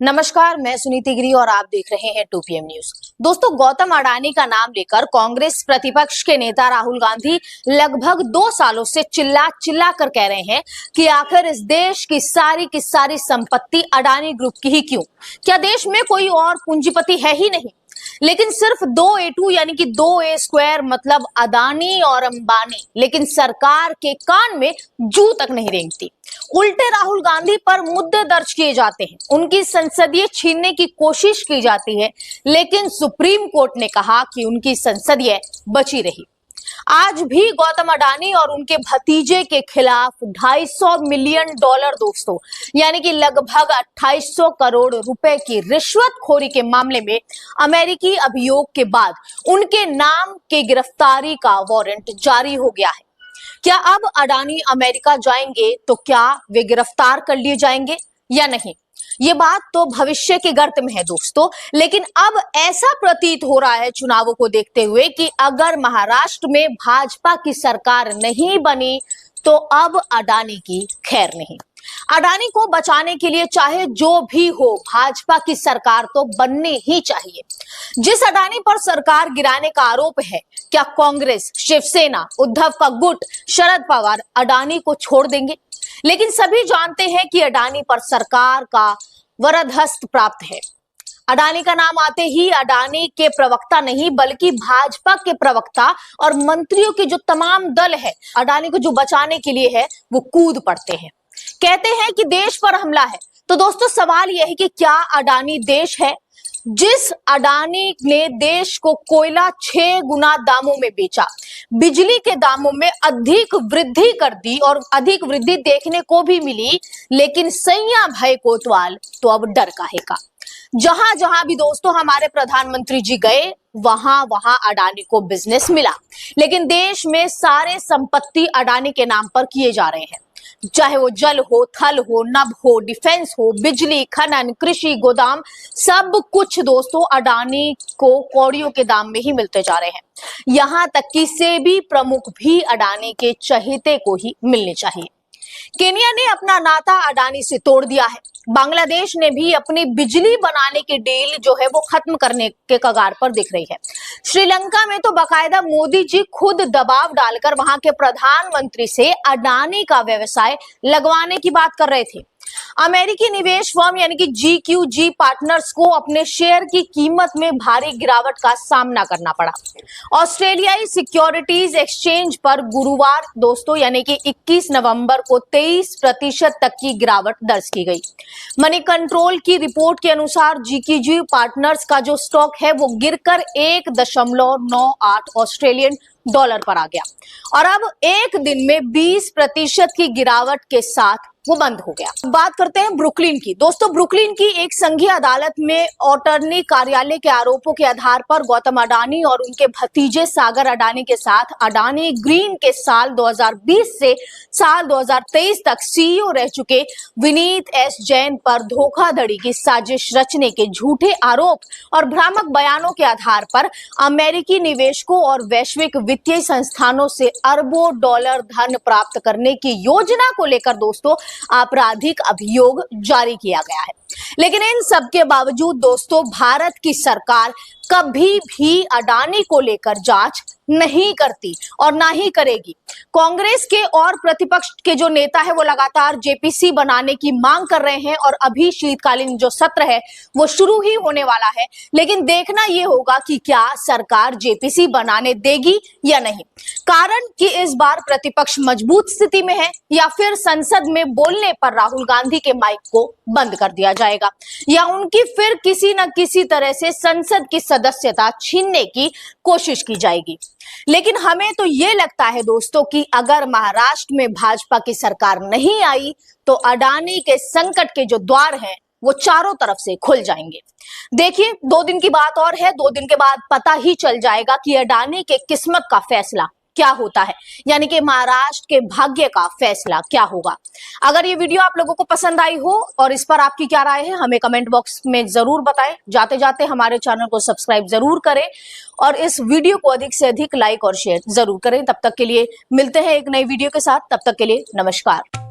नमस्कार, मैं सुनीति गिरी और आप देख रहे हैं 2PM न्यूज। दोस्तों, गौतम अडानी का नाम लेकर कांग्रेस प्रतिपक्ष के नेता राहुल गांधी लगभग 2 सालों से चिल्ला कर कह रहे हैं कि आखिर इस देश की सारी संपत्ति अडानी ग्रुप की ही क्यों? क्या देश में कोई और पूंजीपति है ही नहीं? लेकिन सिर्फ 2A2 यानी कि 2A² मतलब अडानी और अंबानी, लेकिन सरकार के कान में जू तक नहीं रेंगती। उल्टे राहुल गांधी पर मुद्दे दर्ज किए जाते हैं, उनकी संसदीय छीनने की कोशिश की जाती है, लेकिन सुप्रीम कोर्ट ने कहा कि उनकी संसदीय बची रही। आज भी गौतम अडानी और उनके भतीजे के खिलाफ $250 मिलियन दोस्तों, यानी कि लगभग 2800 करोड़ रुपए की रिश्वतखोरी के मामले में अमेरिकी अभियोग के बाद उनके नाम के गिरफ्तारी का वारंट जारी हो गया है। क्या अब अडानी अमेरिका जाएंगे तो क्या वे गिरफ्तार कर लिए जाएंगे या नहीं? ये बात तो भविष्य के गर्त में है दोस्तों, लेकिन अब ऐसा प्रतीत हो रहा है चुनावों को देखते हुए कि अगर महाराष्ट्र में भाजपा की सरकार नहीं बनी तो अब अडानी की खैर नहीं। अडानी को बचाने के लिए चाहे जो भी हो, भाजपा की सरकार तो बननी ही चाहिए। जिस अडानी पर सरकार गिराने का आरोप है, क्या कांग्रेस, शिवसेना, उद्धव का गुट, शरद पवार अडानी को छोड़ देंगे? लेकिन सभी जानते हैं कि अडानी पर सरकार का वरदहस्त प्राप्त है। अडानी का नाम आते ही अडानी के प्रवक्ता नहीं बल्कि भाजपा के प्रवक्ता और मंत्रियों की जो तमाम दल है, अडानी को जो बचाने के लिए है, वो कूद पड़ते हैं। कहते हैं कि देश पर हमला है। तो दोस्तों, सवाल यह है कि क्या अडानी देश है? जिस अडानी ने देश को कोयला 6 गुना दामों में बेचा, बिजली के दामों में अधिक वृद्धि कर दी और अधिक वृद्धि देखने को भी मिली, लेकिन सैया भाई कोतवाल तो अब डर काहे का। जहां जहां भी दोस्तों हमारे प्रधानमंत्री जी गए, वहां वहां अडानी को बिजनेस मिला, लेकिन देश में सारे संपत्ति अडानी के नाम पर किए जा रहे हैं। चाहे वो जल हो, थल हो, नभ हो, डिफेंस हो, बिजली, खनन, कृषि, गोदाम, सब कुछ दोस्तों अडानी को कौड़ियों के दाम में ही मिलते जा रहे हैं। यहां तक कि सेबी प्रमुख भी अडानी के चहेते को ही मिलने चाहिए। केन्या ने अपना नाता अडानी से तोड़ दिया है। बांग्लादेश ने भी अपनी बिजली बनाने की डील जो है वो खत्म करने के कगार पर दिख रही है। श्रीलंका में तो बाकायदा मोदी जी खुद दबाव डालकर वहां के प्रधानमंत्री से अडानी का व्यवसाय लगवाने की बात कर रहे थे। अमेरिकी निवेश फर्म यानी कि GQG पार्टनर्स को अपने शेयर की कीमत में भारी गिरावट का सामना करना पड़ा। ऑस्ट्रेलियाई सिक्योरिटीज एक्सचेंज पर गुरुवार दोस्तों यानी कि 21 नवंबर को 23% तक की गिरावट दर्ज की गई। मनी कंट्रोल की रिपोर्ट के अनुसार GQG पार्टनर्स का जो स्टॉक है वो गिरकर 1.98 ऑस्ट्रेलियन डॉलर पर आ गया और अब एक दिन में 20% की गिरावट के साथ वो बंद हो गया। बात करते हैं ब्रुकलिन की। दोस्तों, ब्रुकलिन की एक संघीय अदालत में अटॉर्नी कार्यालय के आरोपों के आधार पर गौतम अडानी और उनके भतीजे सागर अडानी के साथ अडानी ग्रीन के साल 2020 से साल 2023 तक CEO रह चुके विनीत S जैन पर धोखाधड़ी की साजिश रचने के झूठे आरोप और भ्रामक बयानों के आधार पर अमेरिकी निवेशकों और वैश्विक वित्तीय संस्थानों से अरबों डॉलर धन प्राप्त करने की योजना को लेकर दोस्तों आपराधिक अभियोग जारी किया गया है। लेकिन इन सब के बावजूद दोस्तों भारत की सरकार कभी भी अडानी को लेकर जांच नहीं करती और ना ही करेगी। कांग्रेस के और प्रतिपक्ष के जो नेता है वो लगातार JPC बनाने की मांग कर रहे हैं और अभी शीतकालीन जो सत्र है वो शुरू ही होने वाला है, लेकिन देखना ये होगा कि क्या सरकार JPC बनाने देगी या नहीं। कारण कि इस बार प्रतिपक्ष मजबूत स्थिति में है या फिर संसद में बोलने पर राहुल गांधी के माइक को बंद कर दिया जाएगा या उनकी फिर किसी न किसी तरह से संसद की सदस्यता छीनने की कोशिश की जाएगी। लेकिन हमें तो ये लगता है दोस्तों कि अगर महाराष्ट्र में भाजपा की सरकार नहीं आई तो अडानी के संकट के जो द्वार हैं वो चारों तरफ से खुल जाएंगे। देखिए, 2 दिन की बात और है, 2 दिन के बाद पता ही चल जाएगा कि अडानी के किस्मत का फैसला क्या होता है, यानी कि महाराष्ट्र के भाग्य का फैसला क्या होगा। अगर ये वीडियो आप लोगों को पसंद आई हो और इस पर आपकी क्या राय है, हमें कमेंट बॉक्स में जरूर बताएं। जाते जाते हमारे चैनल को सब्सक्राइब जरूर करें और इस वीडियो को अधिक से अधिक लाइक और शेयर जरूर करें। तब तक के लिए मिलते हैं एक नई वीडियो के साथ। तब तक के लिए नमस्कार।